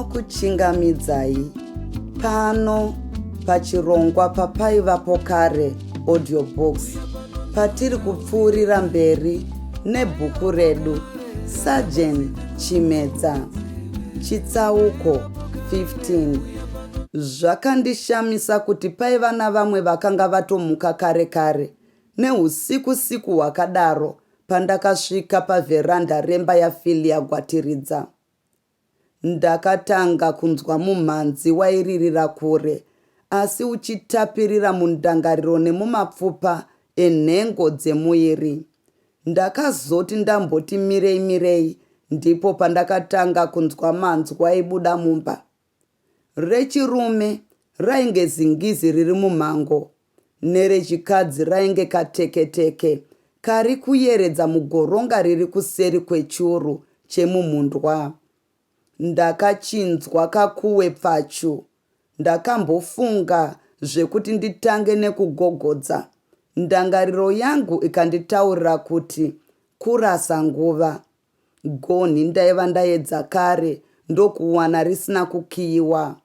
Ndinokuchingamidzai pano pachirongwa papaivapo kare audiobox patiri kupfuurira mberi nebhuku redu Sajeni Chimedza Chitsauko 15. Zvakandishamisa kuti paiva navamwe vakanga vatomuka kare kare neusiku hwakadaro pandakasvika pavheranda remba yafilia Gwatiridza. Ndakatanga kunzwa mumhanzi wairirira kure, asi uchitapirira mundangariro nemumapfupa enhengo dzemuiri. Ndakazoti ndamboti mirei, ndipo pandakatanga kunzwa manzwi aibuda mumba. Rechirume rainge zingizi riri mumhango, nerechikadzi rainge kateketeke kari kuyeredza mugoronga riri kuseri kwechuru chemumundwa. Ndakachinzwa kakuwe pfachu. Ndakambofunga zvekuti nditange nekugogodza. Ndangariro yangu ikanditaurira kuti kurasa nguva. Gonhi ndaiva ndaedza kare ndokuwana risina kukiyiwa.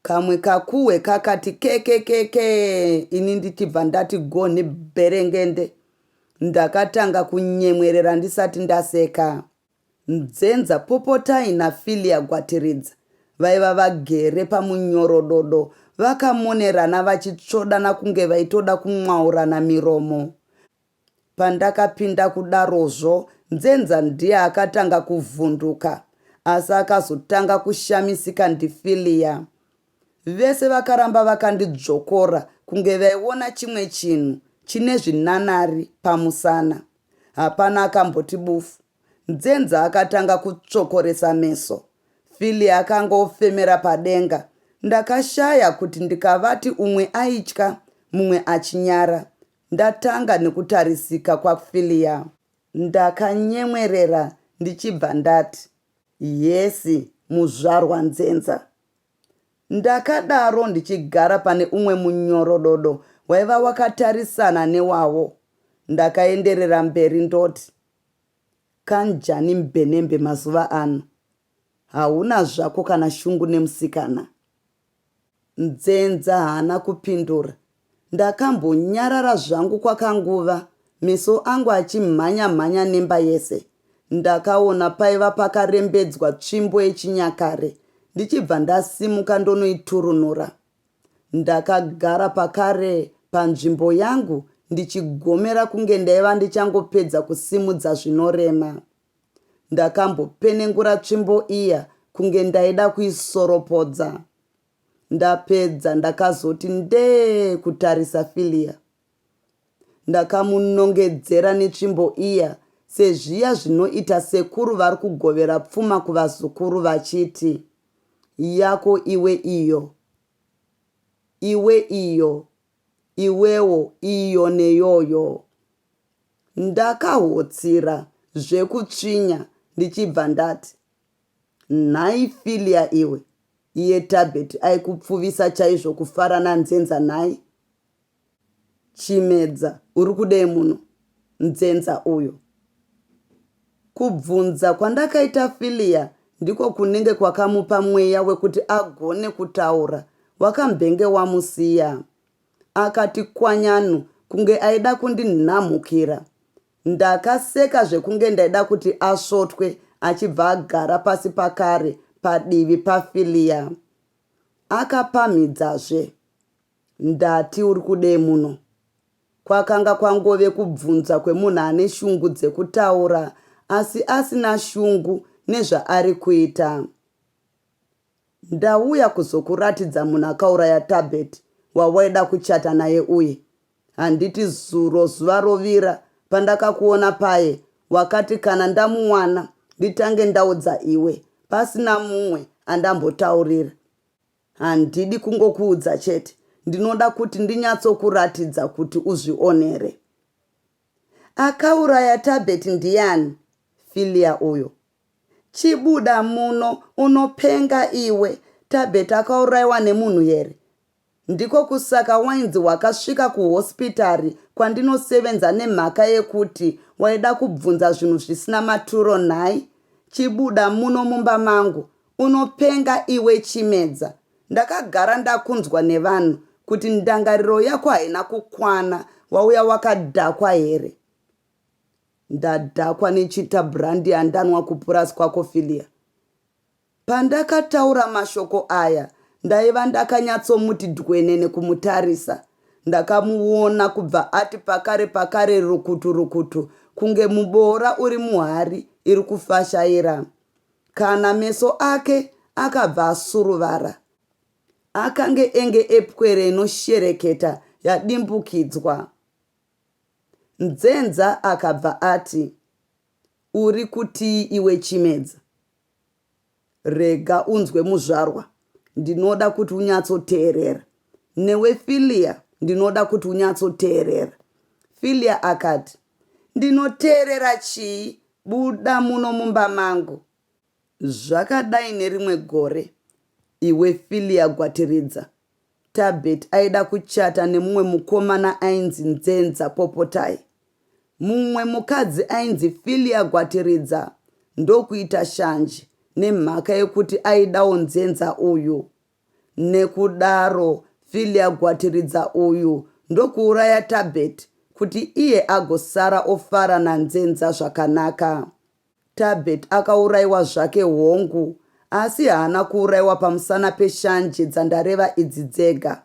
Kamwe kakuwe kakati kekekeke, ini ndichibva ndati gonhi berengende. Ndakatanga kunyemwerera ndisati ndaseka. Nzenza Popotai naFilia Gwatiridza vaiva vagere pamunyorododo vakamonerana vachitsvodana kunge vaitoda kumwaurana miromo. Pandakapinda kudarozvo, Nzenza ndiye akatanga kuvhunduka, asi akazotanga kushamisika ndiFilia. Vese vakaramba vakandidzvokora kunge vaiona chimwe chinhu chine zvinanari pamusana. Hapana akamboti bufu. Nzenza akatanga kutsvokoresa meso. Filia akangofemera padenga. Ndakashaya kuti ndikavati umwe aitya, mumwe achinyara. Ndatanga nekutarisika kwaFilia. Ndakanyemwerera ndichibva ndati, yesi, muzvarwa Nzenza. Ndakadaro ndichigara pane umwe munyorododo waiva wakatarisana newawo. Ndakaenderera mberi ndoti, kanjani mbenembe mazuva ano? Hauna zvako kana shungu nemusikana? Nzenza haana kupindura. Ndakambonyarara zvangu kwakanguva, meso angu achimhanya nemba yese. Ndakaona paiva pakarembedzwa tsvimbo yechinyakare. Ndichibva ndasimuka ndonoiturunura. Ndakagara pakare panzvimbo yangu ndichigomera kunge ndaiva ndichangopedza kusimudza zvinorema. Ndakambopenengura tsvimbo iya kunge ndaida kuisoropodza. Ndapedza ndakazoti ndee kutarisa Filia. Ndakamunongedzera netsvimbo iya sezviya zvinoita sekuru vari kugovera pfuma kuvazukuru vachiti, yako iwe iyo, iwe iyo, iwewo iyo neyoyo. Ndakahotsira zvekutsvinya ndichibva ndati, nhai Filia iwe, iye Tabheti aikupfuvisa chaizvo kufara naNzenza nhai? Chimedza, uri kudei muno? Nzenza uyo. Kubvunza kwandakaita Filia ndiko kunenge kwakamupa mweya wekuti agone kutaura. Wakambenge wamusiya. Akati kwanyanu kunge aida kundinhamukira. Ndakaseka zvekunge ndaida kuti asvotwe achibva agara pasi pakare padivi paFilia. Akapamhidzazve, ndati uri kudei muno? Kwakanga kwangove kubvunza kwemunhu ane shungu dzekutaura asi asina shungu nezvaari kuita. Ndauya kuzokuratidza munhu akauraya Tabheti wawaida kuchata naye uye. Handiti zuro zuva rovira pandakakuona paye wakati kana ndamuwana nditange ndaudza iwe, pasina mumwe andambotaurira. Handidi kungokuudza chete, ndinoda kuti ndinyatsokuratidza kuti uzvionere. Akauraya Tabheti ndiani? Filia uyo. Chibuda muno unopenga iwe. Tabheti akaurayiwa nemunhu here? Ndiko kusaka wainzi wakasvika kuhospitari kwandinosevenza nemhaka yekuti waida kubvunza zvinhu zvisina maturo nhai? Chibuda muno mumba mangu Unopenga iwe Chimedza. Ndakagara ndakunzwa nevanhu kuti ndangariro yako haina kukwana, wauya wakadhakwa here. Ndadhakwa nechita brandi yandanwa kupurasi kwako Filia. Pandakataura mashoko aya, ndaiva ndakanyatsomuti dwenene kumutarisa. Ndakamuona kubva ati pakare rukutu kunge muboora uri muhari iri kufashaira. Kana meso ake akabva asuruvara. Akange enge epwere inoshereketa yadimbukidzwa. Nzenza akabva ati, uri kuti iwe Chimedza? Rega unzwe muzvarwa, ndinoda kuti unyatsoteerera. Newe Filia, ndinoda kuti unyatsoteerera. Filia akati, ndinoteerera chii? Buda muno mumba mangu. Zvakadai nerimwe gore, iwe Filia Gwatiridza. Tabet aida kuchata nemumwe mukomana ainzi Nzenza Popotai. Mumwe mukadzi ainzi Filia Gwatiridza ndokuita shanje nemhaka yekuti aidawo Nzenza uyu. Nekudaro Filia Gwatiridza uyu ndokuuraya Tabet kuti iye agosara ofara naNzenza zvakanaka. Tabet akaurayiwa zvake hongu, asi haana kuurayiwa pamusana peshanje dzandareva idzi dzega.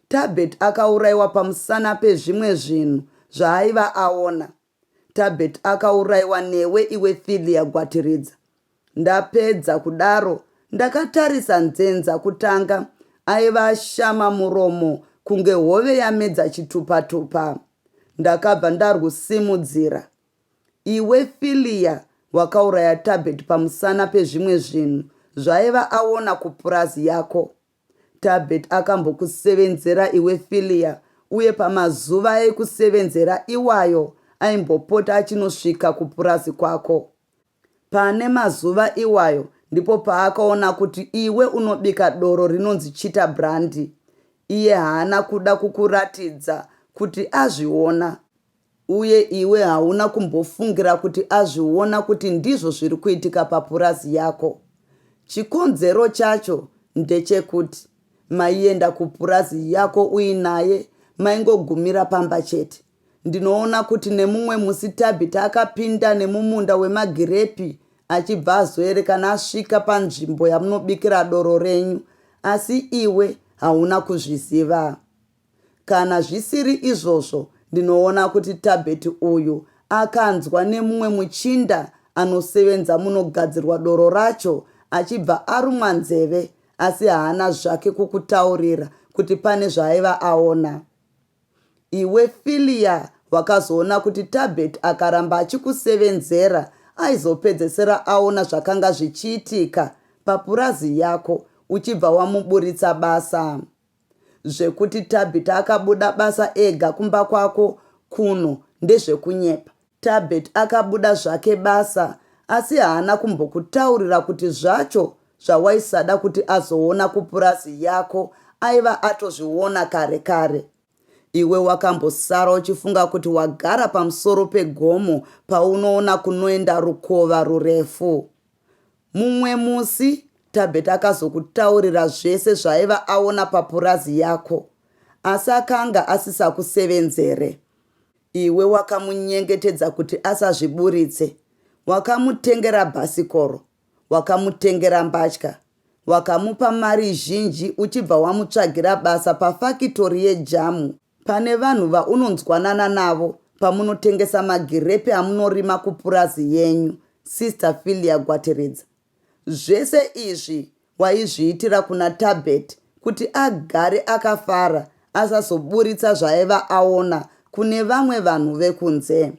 Tabet akaurayiwa pamusana pezvimwe zvinhu zvaaiva aona. Tabet akaurayiwa newe iwe Filia Gwatiridza. Ndapedza kudaro, ndakatarisa Nzenza kutanga, aiva ashama muromo kunge hove yamedza chitupatupa. Ndakabva ndarwusimudzira. Iwe Filia wakauraya Tabet pamusana pezvimwe zvinhu zvaiva aona kupurazi yako. Tabet akambokusevenzera iwe Filia, uye pamazuva ekusevenzera iwayo aimbopota achinosvika kupurazi kwako. Pane mazuva iwayo ndipo paakaona kuti iwe unobika doro rinonzi chita brandi. Iye haana kuda kukuratidza kuti azviona, uye iwe hauna kumbofungira kuti azviona kuti ndizvo zviri kuitika papurazi yako. Chikonzero chacho ndechekuti maienda kupurazi yako uinaye, maingogumira pamba chete. Ndinoona kuti nemumwe musi Tabet akapinda nemumunda wemagirepi achibva azoerekana asvika panzvimbo yamunobikira doro renyu, asi iwe hauna kuzviziva. Kana zvisiri izvozvo, ndinoona kuti Tabet uyu akanzwa nemumwe muchinda anosevenza munogadzirwa doro racho achibva arumwa nzeve, asi haana zvake kukutaurira kuti pane zvaaiva aona. Iwe Filia wakazoona kuti Tabet akaramba achikusevenzera aizopedzesera aona zvakanga zvichiitika papurazi yako uchibva wamuburitsa basa. Zvekuti Tabet akabuda basa ega kumba kwako kuno ndezvekunyepa. Tabet akabuda zvake basa, asi haana kumbokutaurira kuti zvacho zvawaisada kuti azoona kupurazi yako aiva atozviona kare. Iwe wakambosara uchifunga kuti wagara pamusoro pegomo paunoona kunoenda rukova rurefu. Mumwe musi Tabet akazokutaurira zvese zvaiva aona papurazi yako, asi akanga asisa kusevenzere. Iwe wakamunyengetedza kuti asazviburitse. Wakamutengera bhasikoro, wakamutengera mbatya, wakamupa mari zhinji uchibva wamutsvagira basa pafakitori yejamu. Pane vanhu vaunonzwanana navo pamunotengesa magirepi amunorima kupurazi yenyu, Sister Filia Gwatiridza. Zvese izvi waizviitira kuna Tabet kuti agare akafara asazoburitsa zvaiva aona kune vamwe vanhu vekunze.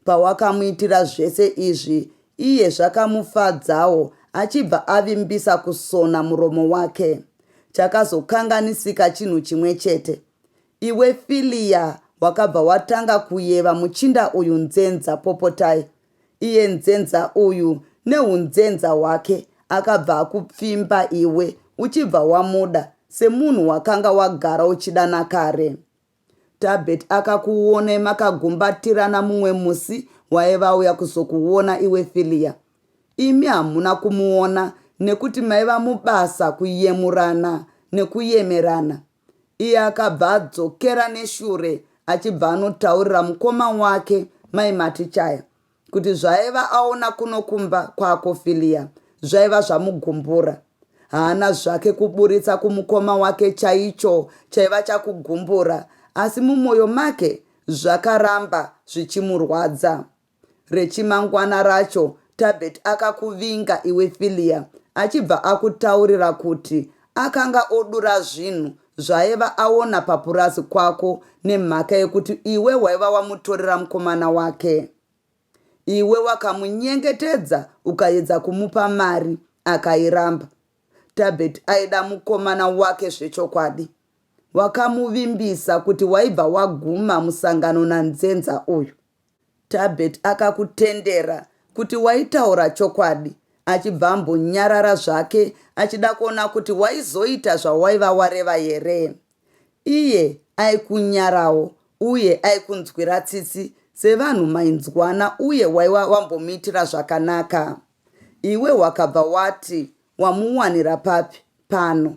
Pawakamuitira zvese izvi, iye zvakamufadzawo achibva avimbisa kusona muromo wake. Chakazokanganisika chinhu chimwe chete. Iwe Filia wakabva watanga kuyeva muchinda uyu Nzenza Popotai. Iye Nzenza uyu neunzenza hwake akabva akupfimba iwe uchibva wamuda semunhu wakanga wagara uchidana kare. Tabet akakuona makagumbatirana mumwe musi waiva uya kuzokuona iwe Filia. Imi hamuna kumuona nekuti maiva mubasa kuyemurana nekuyemerana. Iye akabva adzokera neshure achibva anotaurira mukoma wake mai Matichaya kuti zvaiva aona kuno kumba kwako Filia zvaiva zvamugumbura. Haana zvake kuburitsa kumukoma wake chaicho chaiva chakugumbura, asi mumwoyo make zvakaramba zvichimurwadza. Rechimangwana racho Tabet akakuvinga iwe Filia achibva akutaurira kuti akanga odura zvinhu zvaiva aona papurazi kwako nemhaka yekuti iwe waiva wamutorera mukomana wake. Iwe wakamunyengetedza ukaedza kumupa mari akairamba. Tabet aida mukomana wake zvechokwadi. Wakamuvimbisa kuti waibva waguma musangano nanzenza uyu. Tabet akakutendera kuti waitaura chokwadi, achibva ambonyarara zvake achida kuona kuti waizoita zvawaiva wareva here. Iye aikunyarawo uye aikunzwira tsitsi sevanhu mainzwana uye waiva wambomuitira zvakanaka. Iwe wakabva wati wamuwanira papi pano.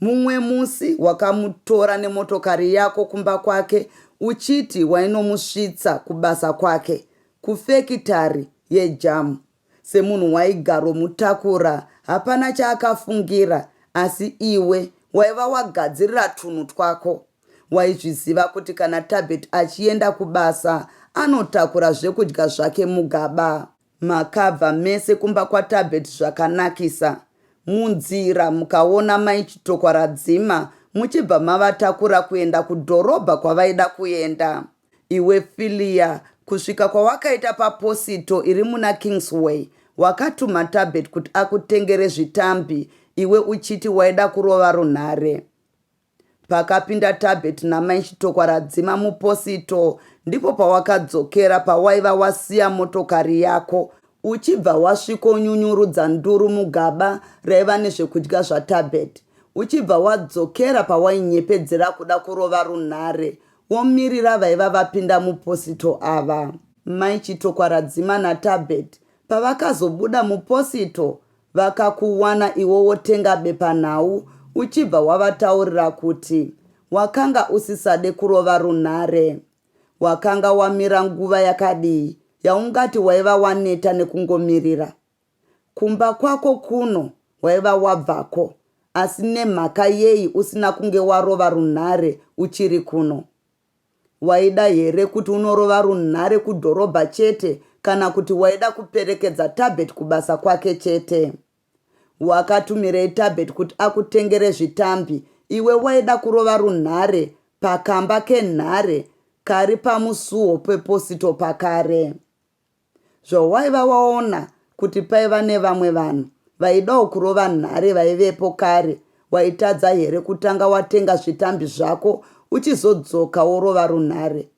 Mumwe musi wakamutora nemotokari yako kumba kwake uchiti wainomusvitsa kubasa kwake kufekitari yejamu. Semunhu waigaro mutakura hapana chaakafungira, asi iwe waiva wagadzirira tunhu twako. Waizviziva kuti kana Tabet achienda kubasa anotakura zvekudya zvake mugaba. Makabva mese kumba kwaTabet zvakanakisa. Munzira mukaona mai Chitokwaradzima muchibva mavatakura kuenda kudhorobha kwavaida kuenda. Iwe Filia, kusvika kwawakaita paposito iri muna Kingsway, wakatuma Tabet kuti akutengere zvitambi iwe uchiti waida kurova runhare. Pakapinda Tabet namai Chitokwaradzima muposito ndipo pawakadzokera pawaiva wasiya motokari yako uchibva wasvikonyunyurudza nduru mugaba raiva nezvekudya zvaTabet. Uchibva wadzokera pawainyepedzera kuda kurova runhare womirira vaiva vapinda muposito ava. Mai Chitokwaradzima naTabet pavakazobuda muposito vakakuwana iwo wotenga bepa nhau uchibva wavataurira kuti wakanga usisade kurova runhare. Wakanga wamira nguva yakadii yaungati waiva waneta nekungomirira. Kumba kwako kuno waiva wabvako, asi nemhaka yei usina kunge warova runhare uchiri kuno? Waida here kuti unorova runhare kudhorobha chete kana kuti waida kuperekedza Tabet kubasa kwake chete? Wakatumirei Tabet kuti akutengere zvitambi, iwe waida kurova runhare pakamba kenhare kari pamusuo peposito pakare. Zvawaiva waona kuti paiva nevamwe vanhu vaidawo kurova nhare vaivepo kare, waitadza here kutanga watenga zvitambi zvako uchizodzoka worova runhare?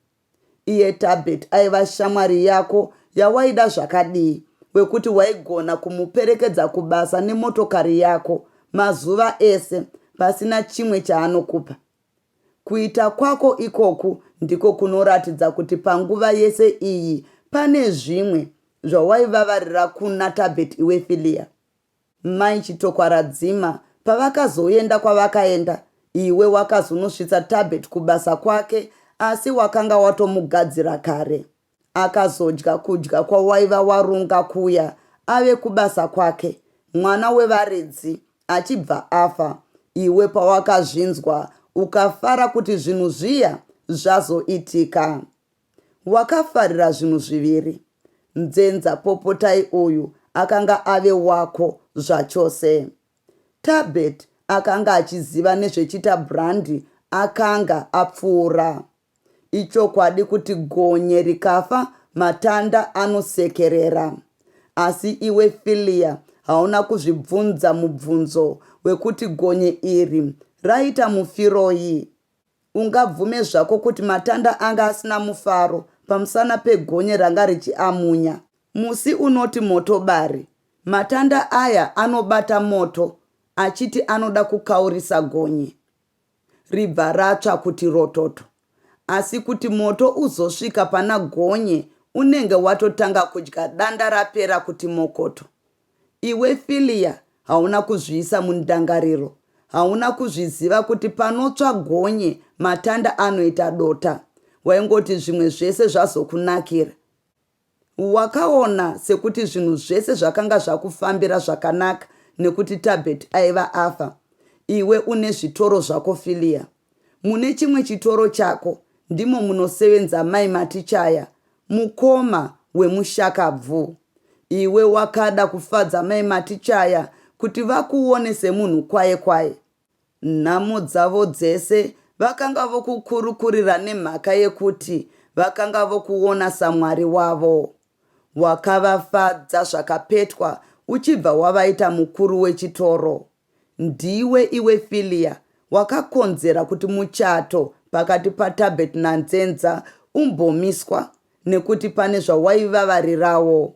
Iye Tabet aiva shamwari yako yawaida zvakadii, wekuti waigona kumuperekedza kubasa nemotokari yako mazuva ese pasina chimwe chaanokupa. Kuita kwako ikoku ndiko kunoratidza kuti panguva yese iyi pane zvimwe zvawaivavarira kuna Tabet iwe Filia. Mai Chitokwaradzima pavakazoenda kwavakaenda, iwe wakazonosvitsa Tabet kubasa kwake, asi wakanga watomugadzira kare. Akazodya kudya kwawaiva warunga kuya ave kubasa kwake, mwana wevaredzi achibva afa. Iwe pawakazvinzwa ukafara kuti zvinhu zviya zvazoitika. Wakafarira zvinhu zviviri. Nzenza popotai uyu akanga ave wako zvachose. Tabet akanga achiziva nezvechita brandi akanga apfuura. Ichokwadi kuti gonye rikafa matanda anosekerera. Asi iwe Filia hauna kuzvibvunza mubvunzo wekuti gonye iri raita mufiroi. Ungabvume zvako kuti matanda anga asina mufaro pamusana pegonye ranga richiamunya. Musi unoti motobari, matanda aya anobata moto achiti anoda kukaurisa gonye. Ribva ratsva kuti rototo. Asi kuti moto uzosvika pana gonye unenge watotanga kudya danda rapera kuti mokoto. Iwe Filia hauna kuzviisa mundangariro, hauna kuzviziva kuti panotsva gonye matanda anoita dota. Waingoti zvimwe zvese zvazokunakira. Wakaona sekuti zvinhu zvese zvakanga zvakufambira zvakanaka nekuti Tabet aiva afa. Iwe une zvitoro zvako Filia. Mune chimwe chitoro chako ndimo munosevenza mai Matichaya, mukoma wemushakabvu. Iwe wakada kufadza mai Matichaya kuti vakuone semunhu kwaye kwaye. Nhamo dzavo dzese vakanga vokukurukurira nemhaka yekuti vakanga vokuona samwari wavo. Wakavafadza zvakapetwa uchibva wavaita mukuru wechitoro. Ndiwe iwe Filia wakakonzera kuti muchato pakati paTabet naNzenza umbomiswa nekuti pane zvawaivavarirawo.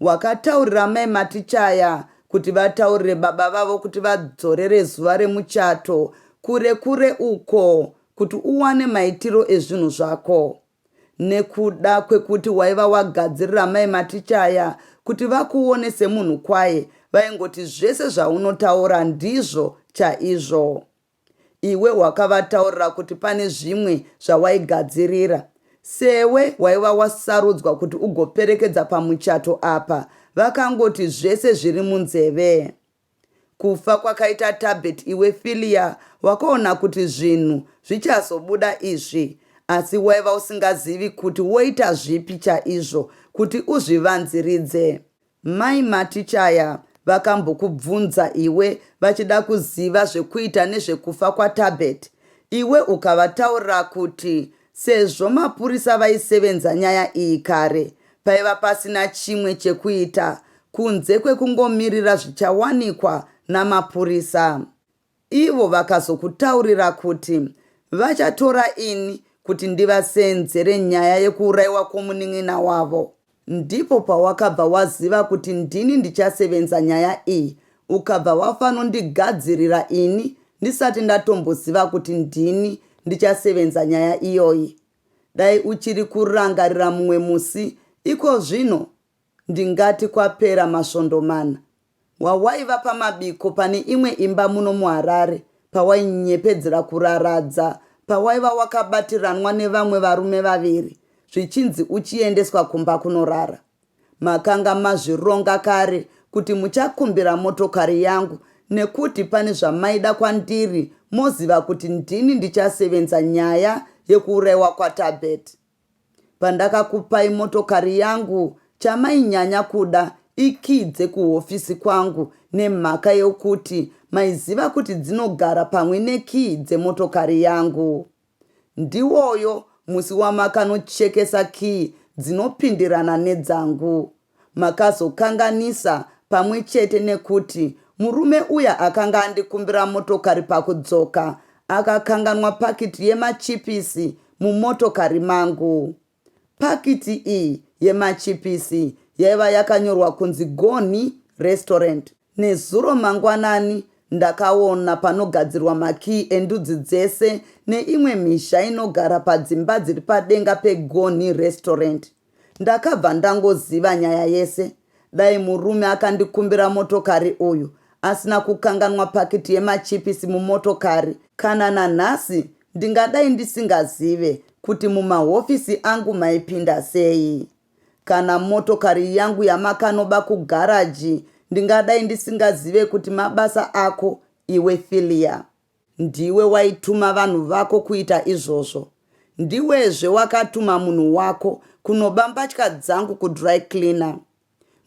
Wakataurira mai Matichaya kuti vataurire baba vavo kuti vadzorere zuva remuchato kure kure uko kuti uwane maitiro ezvinhu zvako. Nekuda kwekuti waiva wagadzirira mai Matichaya kuti vakuone semunhu kwaye, vaingoti zvese zvaunotaura ndizvo chaizvo. Iwe wakavataurira kuti pane zvimwe zvawaigadzirira. Sewe waiva wasarudzwa kuti ugoperekedza pamuchato apa, vakangoti zvese zviri munzeve. Kufa kwakaita Tabet iwe Filia wakaona kuti zvinhu zvichazobuda izvi, asi waiva usingazivi kuti woita zvipi chaizvo kuti uzvivanziridze. Mai Matichaya vakambokubvunza iwe vachida kuziva zvekuita nezvekufa kwaTabet. Iwe ukavataurira kuti sezvo mapurisa vaisevenza nyaya iyi kare, paiva pasina chimwe chekuita kunze kwekungomirira zvichawanikwa namapurisa. Ivo vakazokutaurira kuti vachatora ini kuti ndivasenzere nyaya yekuurayiwa kwomunin'ina wavo. Ndipo pawakabva waziva kuti ndini ndichasevenza nyaya iyi, ukabva wafanondigadzirira ini ndisati ndatomboziva kuti ndini ndichasevenza nyaya iyoyi. Dai uchiri kurangarira mumwe musi, iko zvino ndingati kwapera masvondo mana. Wawaiva pamabiko pane imwe imba muno muHarare, pawainyepedzera kuraradza, pawaiva wakabatiranwa nevamwe varume vaviri, zvichinzi uchiendeswa kumba kunorara. Makanga mazvironga kare kuti muchakumbira motokari yangu nekuti pane zvamaida kwandiri, moziva kuti ndini ndichasevenza nyaya yekuurayiwa kwaTabet. Pandakakupai motokari yangu, chamainyanya kuda ikidze kuhofisi kwangu nemhaka yokuti maiziva kuti dzinogara pamwe nekii dzemotokari yangu. Ndiwoyo musi wamakanochekesa kii dzinopindirana nedzangu. Makazokanganisa pamwe chete nekuti murume uya akanga andikumbira motokari pakudzoka akakanganwa pakiti yemachipisi mumotokari mangu. Pakiti iyi yemachipisi yaiva yakanyorwa kunzi Goni Restaurant. Nezuro mangwanani ndakaona panogadzirwa makii endudzi dzese neimwe misha inogara padzimba dziri padenga peGoni Restaurant. Ndakabva ndangoziva nyaya yese. Dai murume akandikumbira motokari uyu asina kukanganwa pakiti yemachipisi mumotokari, kana nanhasi ndingadai ndisingazive kuti mumahofisi angu maipinda sei. Kana motokari yangu yamakanoba kugaraji, ndingadai ndisingazive kuti mabasa ako iwe Filia. Ndiwe waituma vanhu vako kuita izvozvo. Ndiwezve wakatuma munhu wako kunoba mbatya dzangu kudry cleaner.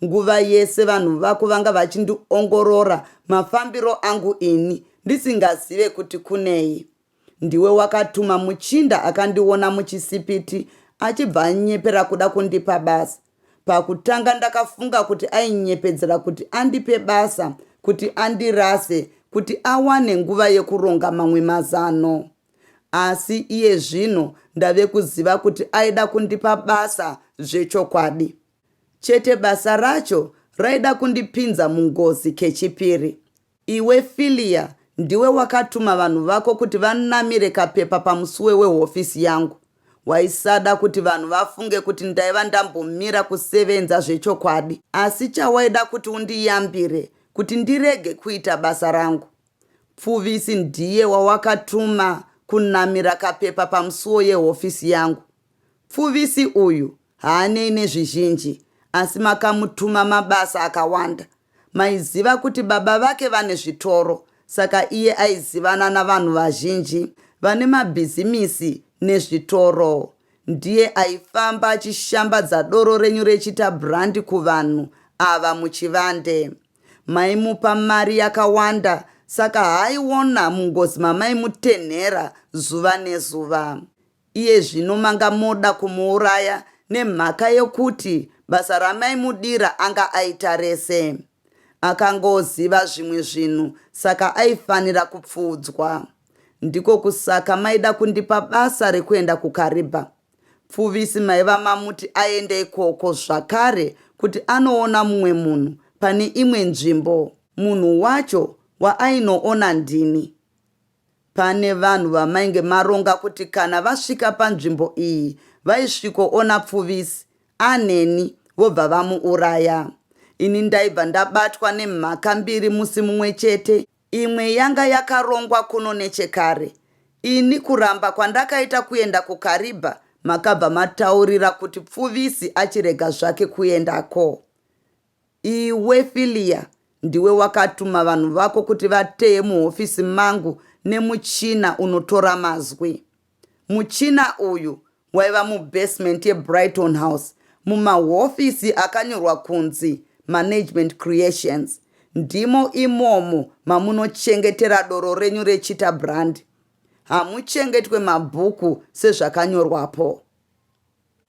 Nguva yese vanhu vako vanga vachindiongorora mafambiro angu ini ndisingazive kuti kunei. Ndiwe wakatuma muchinda akandiona muchisipiti achibva anyepera kuda kundipa basa. Pakutanga ndakafunga kuti ainyepedzera kuti andipe basa, kuti andirase, kuti awane nguva yekuronga mamwe mazano. Asi iye zvino ndave kuziva kuti aida kundipa basa zvechokwadi. Chete basa racho raida kundipinza mungozi kechipiri. Iwe Filia ndiwe wakatuma vanhu vako kuti vanamire kapepa pamusuwe wehofisi yangu. Waisada kuti vanhu vafunge kuti ndaiva ndambomira kusevenza zvechokwadi, asi chawaida kuti undiyambire kuti ndirege kuita basa rangu. Pfuvisi ndiye wawakatuma kunamira kapepa pamusuwo yehofisi yangu. Pfuvisi uyu haanei nezvizhinji, asi makamutuma mabasa akawanda. Maiziva kuti baba vake vane zvitoro, saka iye aizivana navanhu vazhinji vane mabhizimisi nezvitoro. Ndiye aifamba achishambadza doro renyu rechita brandi kuvanhu ava muchivande. Maimupa mari yakawanda, saka haiona mungozi mamaimutenhera zuva nezuva. Iye zvino manga moda kumuuraya nemhaka yokuti basa ramaimudira anga aita rese. Akangoziva zvimwe zvinhu, saka aifanira kupfuudzwa. Ndiko kusaka maida kundipa basa rekuenda kuKaribha. Pfuvisi maiva mamuti aende ikoko zvakare kuti anoona mumwe munhu pane imwe nzvimbo. Munhu wacho waainoona ndini. Pane vanhu vamainge maronga kuti kana vasvika panzvimbo iyi vaisvikoona Pfuvisi aneni vobva vamuuraya. Ini ndaibva ndabatwa nemhaka mbiri musi mumwe chete. Imwe yanga yakarongwa kuno nechekare. Ini kuramba kwandakaita kuenda kuKaribha makabva mataurira kuti Pfuvisi achirega zvake kuendako. Iwe Filia, ndiwe wakatuma vanhu vako kuti vateye muhofisi mangu nemuchina unotora mazwi. Muchina uyu waiva mubasement yeBrighton House, mumahofisi akanyorwa kunzi Management Creations. Ndimo imomo mamunochengetera doro renyu rechita brand. Hamuchengetwe mabhuku sezvakanyorwapo.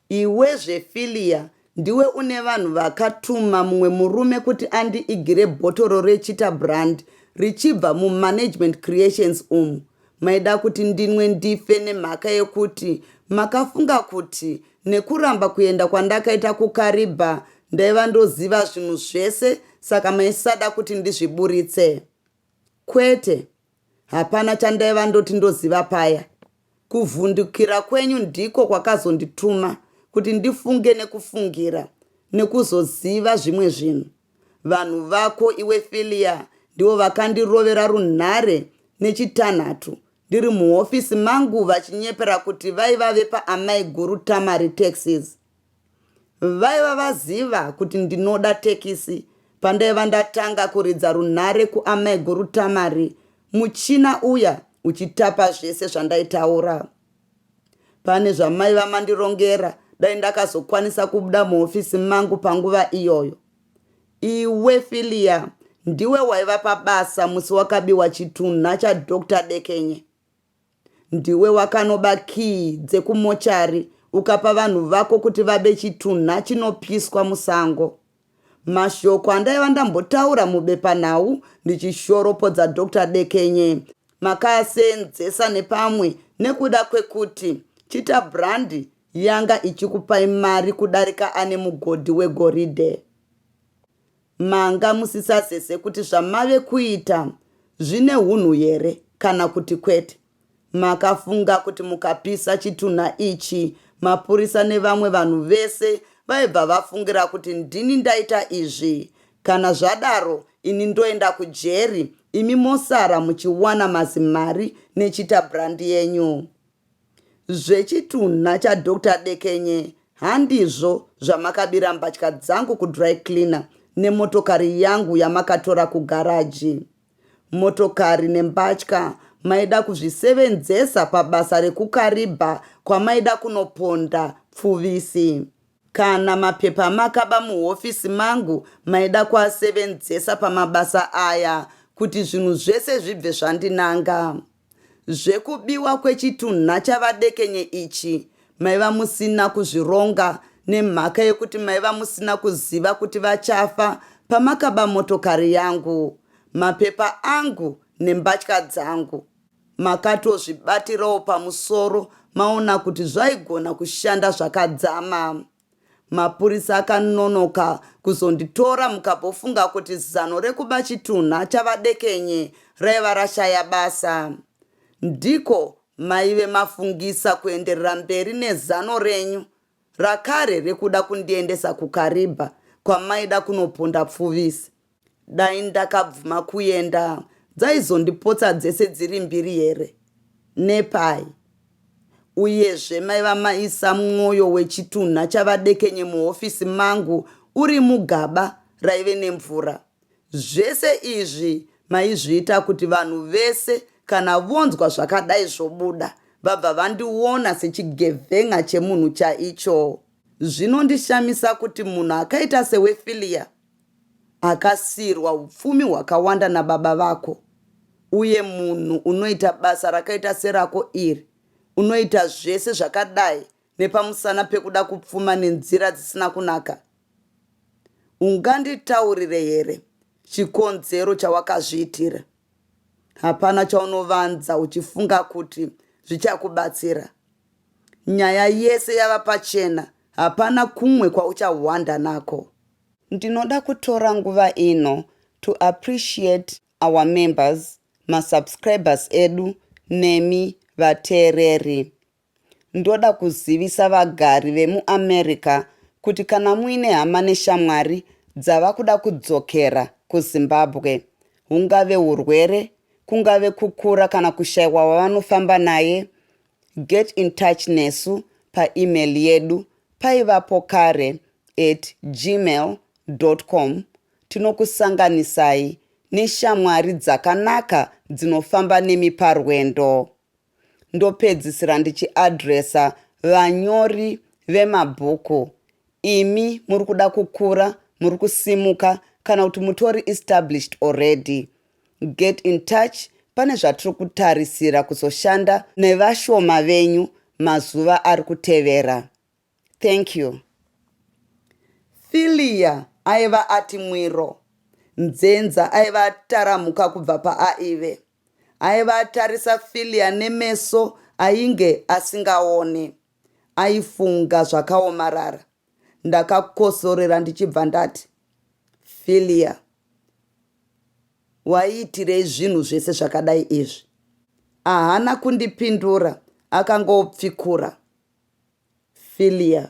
Iwe zveFilia, ndiwe une vanhu vakatuma mumwe murume kuti andiigire bhotoro rechita brand richibva mumanagement creations umu. Maida kuti ndinwe ndife nemhaka yokuti makafunga kuti nekuramba kuenda kwandakaita kuKaribha ndaiva ndoziva zvinhu zvese, saka maisada kuti ndizviburitse. Kwete, hapana chandaiva ndoti ndoziva paya. Kuvhundukira kwenyu ndiko kwakazondituma kuti ndifunge nekufungira nekuzoziva zvimwe zvinhu. Vanhu vako iwe Filia ndivo vakandirovera runhare nechitanhatu ndiri muhofisi mangu vachinyepera kuti vaiva vepa amai guru Tamari Taxis. Vaiva vaziva kuti ndinoda tekisi pandaiva ndatanga kuridza runhare kuamai guru Tamari, muchina uya uchitapa zvese zvandaitaura. Pane zvamaiva mandirongera dai ndakazokwanisa kubuda muhofisi mangu panguva iyoyo. Iwe Filia, ndiwe waiva pabasa musi wakabiwa chitunha chaDr. Dekenye. Ndiwe wakanoba kii dzekumochari ukapa vanhu vako kuti vabe chitunha chinopiswa musango. Mashoko andaiva ndambotaura mubepanhau ndichishoropodzwa Dr. Dekenye makaasenzesa nepamwe nekuda kwekuti chita brandi yanga ichikupai mari kudarika ane mugodhi wegoridhe. Manga musisazese kuti zvamave kuita zvine hunhu here kana kuti kwete. Makafunga kuti mukapisa chitunha ichi mapurisa nevamwe vanhu vese vaibva vafungira kuti ndini ndaita izvi. Kana zvadaro ini ndoenda kujeri, imi mosara muchiwana mazimari nechita brandi yenyu. Zvechitunha chaDr. Dekenye handizvo zvamakabira mbatya dzangu kudry cleaner nemotokari yangu yamakatora kugaraji. Motokari nembatya maida kuzvisevenzesa pabasa rekuKaribha kwamaida kunoponda Pfuvisi. Kana mapepa makaba muhofisi mangu maida kuasevenzesa pamabasa aya kuti zvinhu zvese zvibve zvandinanga. Zvekubiwa kwechitunha chavaDekenye ichi maiva musina kuzvironga nemhaka yekuti maiva musina kuziva kuti vachafa pamakaba motokari yangu, mapepa angu nembatya dzangu. Makatozvibatirawo pamusoro maona kuti zvaigona kushanda zvakadzama. Mapurisa akanonoka kuzonditora mukabofunga kuti zano rekuba chitunha chavaDekenye raiva rashaya basa. Ndiko maive mafungisa kuenderera mberi nezano renyu rakare rekuda kundiendesa kuKaribha kwamaida kunoponda Pfuvisi. dai ndakabvuma kuenda dzaizondipotsa dzese dziri mbiri here nepai uyezve maiva maisa mwoyo wechitunha chavadekenye muhofisi mangu uri mugaba raive nemvura. Zvese izvi maizviita kuti vanhu vese kana vonzwa zvakadai zvobuda vabva vandiona sechigevhenga chemunhu chaicho. Zvinondishamisa kuti munhu akaita sewefilia akasiyirwa upfumi hwakawanda nababa vako, uye munhu unoita basa rakaita serako iri unoita zvese zvakadai nepamusana pekuda kupfuma nenzira dzisina kunaka. Unganditaurire here chikonzero chawakazviitira? Hapana chaunovanza uchifunga kuti zvichakubatsira. Nyaya yese yava pachena, hapana kumwe kwauchahwanda nako. Ndinoda kutora nguva ino to appreciate our members, masubscribers edu, nemi vateereri. Ndoda kuzivisa vagari vemuAmerica kuti kana muine hama neshamwari dzava kuda kudzokera kuZimbabwe, hungave urwere, kungave kukura kana kushayiwa wavanofamba naye, get in touch nesu paemail yedu paivapo kare @gmail.com. Tinokusanganisai neshamwari dzakanaka dzinofamba nemi parwendo. Ndopedzisira ndichiadresa vanyori vemabhuku. Imi muri kuda kukura, muri kusimuka kana kuti mutori established already. Get in touch, pane zvatiri kutarisira kuzoshanda nevashoma venyu mazuva ari kutevera. Thank you. Filia aiva ati mwiro. Nzenza aiva ataramuka kubva paaive. Aiva atarisa Filia nemeso ainge asingaone. Aifunga zvakaomarara. Ndakakosorera ndichibva ndati, Filia, waiitirei zvinhu zvese zvakadai izvi? Ahana kundipindura, akangopfikura. Filia,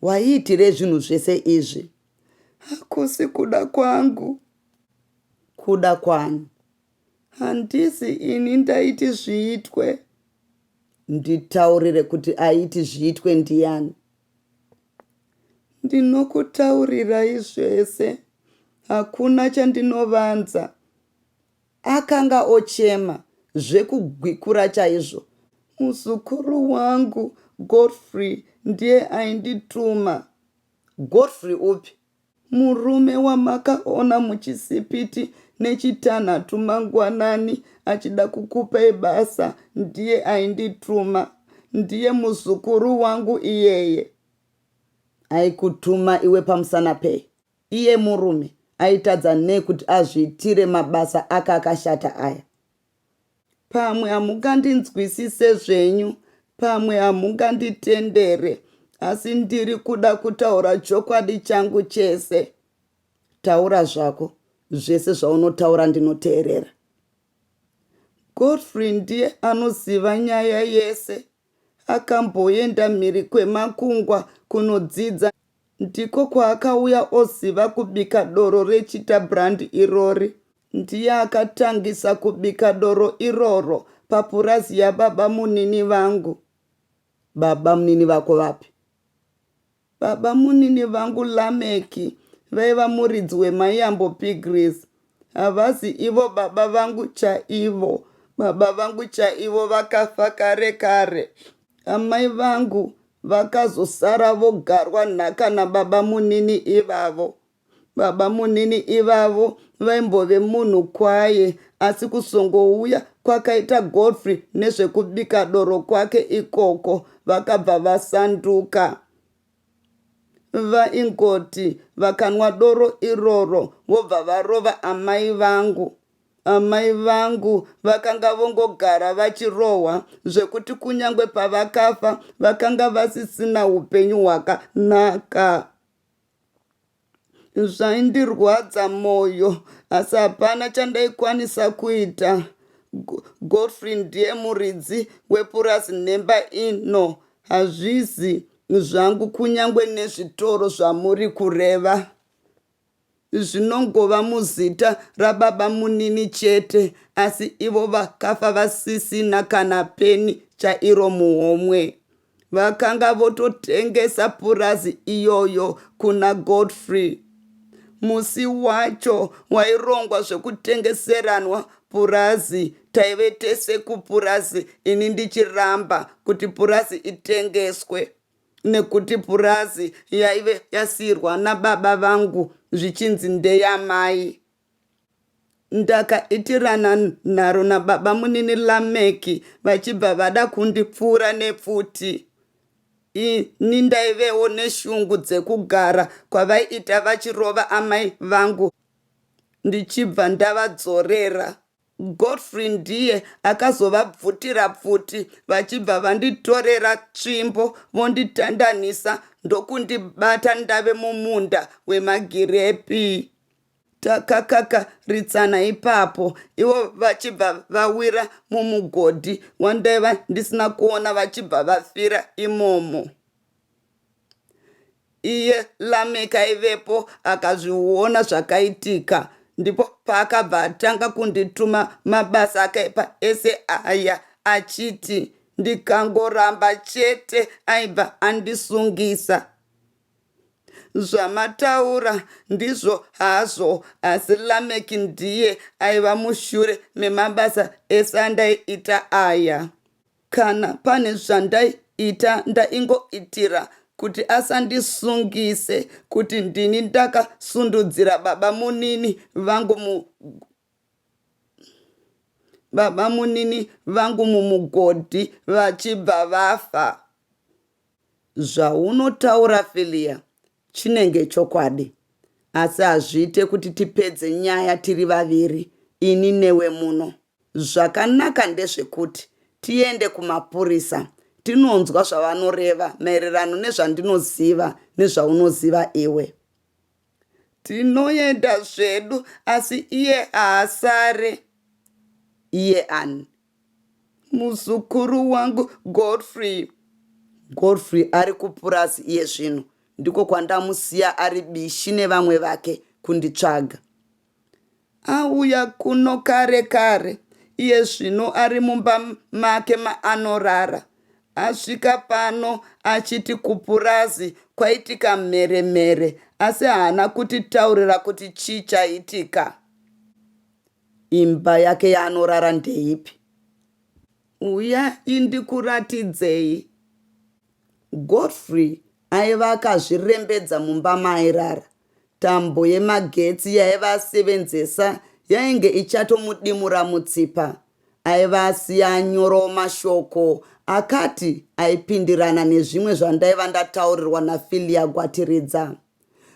waiitirei zvinhu zvese izvi? Hakusi kuda kwangu. Kuda kwani? Handisi ini ndaiti zviitwe. Nditaurire kuti aiti zviitwe ndiani? Ndinokutaurirai zvese, hakuna chandinovanza. Akanga ochema zvekugwikura chaizvo. Muzukuru wangu Godfrey ndiye aindituma. Godfrey upi? Murume wamakaona muchisipiti nechitanhatu mangwanani achida kukupai basa ndiye aindituma. Ndiye muzukuru wangu iyeye. Aikutuma iwe pamusana pei? Iye murume aitadza nei kuti azviitire mabasa akakashata aya? Pamwe hamungandinzwisise zvenyu, pamwe hamunganditendere, asi ndiri kuda kutaura chokwadi changu chese. Taura zvako, zvese zvaunotaura ndinoteerera. Godfrey ndiye anoziva nyaya yese. Akamboenda mhiri kwemakungwa kunodzidza, ndiko kwaakauya oziva kubika doro rechita brand irori. Ndiye akatangisa kubika doro iroro papurazi yababa munini vangu. Baba munini vako vapi? Baba munini vangu Lameki vaiva muridzi wemayambo Pigris. Havazi ivo baba vangu chaivo. Baba vangu chaivo vakafa kare kare. Amai vangu vakazosara vogarwa nhaka nababa munini ivavo. Baba munini ivavo vaimbove munhu kwaye, asi kusongouya kwakaita Godfrey nezvekubika doro kwake ikoko vakabva vasanduka. Vaingoti vakanwa doro iroro vobva varova amai vangu. Amai vangu vakanga vongogara vachirohwa zvekuti kunyangwe pavakafa vakanga vasisina upenyu hwakanaka. Zvaindirwadza moyo, asi hapana chandaikwanisa kuita. Godfrey ndiye muridzi wepurazi nhemba ino. Hazvizi zvangu kunyangwe nezvitoro zvamuri kureva. zvinongova muzita rababa munini chete, asi ivo vakafa vasisina kana peni chairo muhomwe. Vakanga vototengesa purazi iyoyo kuna Godfrey. Musi wacho wairongwa zvekutengeseranwa purazi, taive tese kupurazi, ini ndichiramba kuti purazi itengeswe, nekuti purazi yaive yasirwa nababa vangu zvichinzi ndeyamai. Ndakaitirana nharo nababa munini Lameki vachibva vada kundipfuura nepfuti. Ini ndaivewo neshungu dzekugara kwavaiita vachirova amai vangu ndichibva ndavadzorera. Godfrey ndiye akazovabvutira pfuti vachibva vanditorera tsvimbo vonditandanisa ndokundibata ndave mumunda wemagirepi. Takakakaritsana ipapo, ivo vachibva vawira mumugodhi wandaiva ndisina kuona vachibva vafira imomo. Iye Lameki aivepo akazviona zvakaitika, ndipo paakabva atanga kundituma mabasa akaipa ese aya achiti ndikangoramba chete aibva andisungisa. Zvamataura ndizvo hazvo, asi Lameki ndiye aiva mushure memabasa ese andaiita aya. Kana pane zvandaiita ndaingoitira kuti asandisungise kuti ndini ndakasundudzira baba munini vangu mumugodhi vachibva vafa. Zvaunotaura Filia chinenge chokwadi, asi hazviite kuti tipedze nyaya tiri vaviri, ini newe muno. Zvakanaka ndezvekuti tiende kumapurisa tinonzwa zvavanoreva maererano nezvandinoziva nezvaunoziva iwe. Tinoenda zvedu, asi iye haasare. Iye ani? Muzukuru wangu Godfrey. Godfrey ari kupurazi iye zvino, ndiko kwandamusiya ari bishi nevamwe vake kunditsvaga. Auya kuno kare kare, iye zvino ari mumba make maanorara. Asvika pano achiti kupurazi kwaitika mheremhere, asi haana kutitaurira kuti chii chaitika. Imba yake yaanorara ndeipi? Uya indikuratidzei. Godfrey aiva akazvirembedza mumba mairara. Tambo yemagetsi yaiva asevenzesa yainge ichatomudimura mutsipa. Aiva asiya anyorowo mashoko akati aipindirana nezvimwe zvandaiva ndataurirwa naFilia Gwatiridza.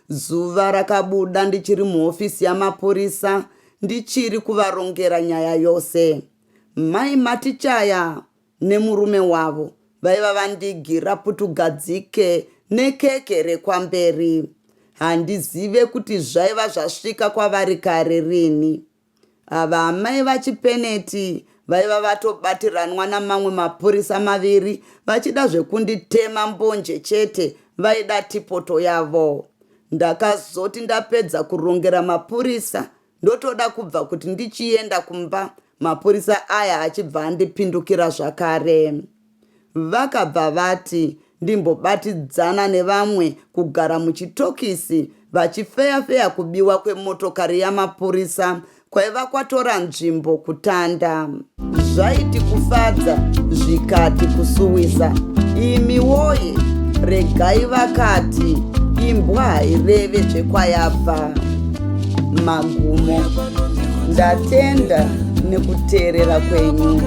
Zuva rakabuda ndichiri muhofisi yamapurisa, ndichiri kuvarongera nyaya yose. Mai Matichaya nemurume wavo vaiva vandigira putugadzike nekeke rekwamberi. Handizive kuti zvaiva zvasvika kwavari kare rini. Ava amai vachipeneti vaiva vatobatiranwa namamwe mapurisa maviri vachida zvekunditema mbonje chete, vaida tipoto yavo. Ndakazoti ndapedza kurongera mapurisa ndotoda kubva kuti ndichienda kumba, mapurisa aya achibva andipindukira zvakare. Vakabva vati ndimbobatidzana nevamwe kugara muchitokisi vachifeya-feya kubiwa kwemotokari yamapurisa kwaiva kwatora nzvimbo kutanda. Zvaiti kufadza zvikati kusuwisa. Imi woye, regai vakati imbwa haireve zvekwayabva. Magumo. Ndatenda nekuteerera kwenyu.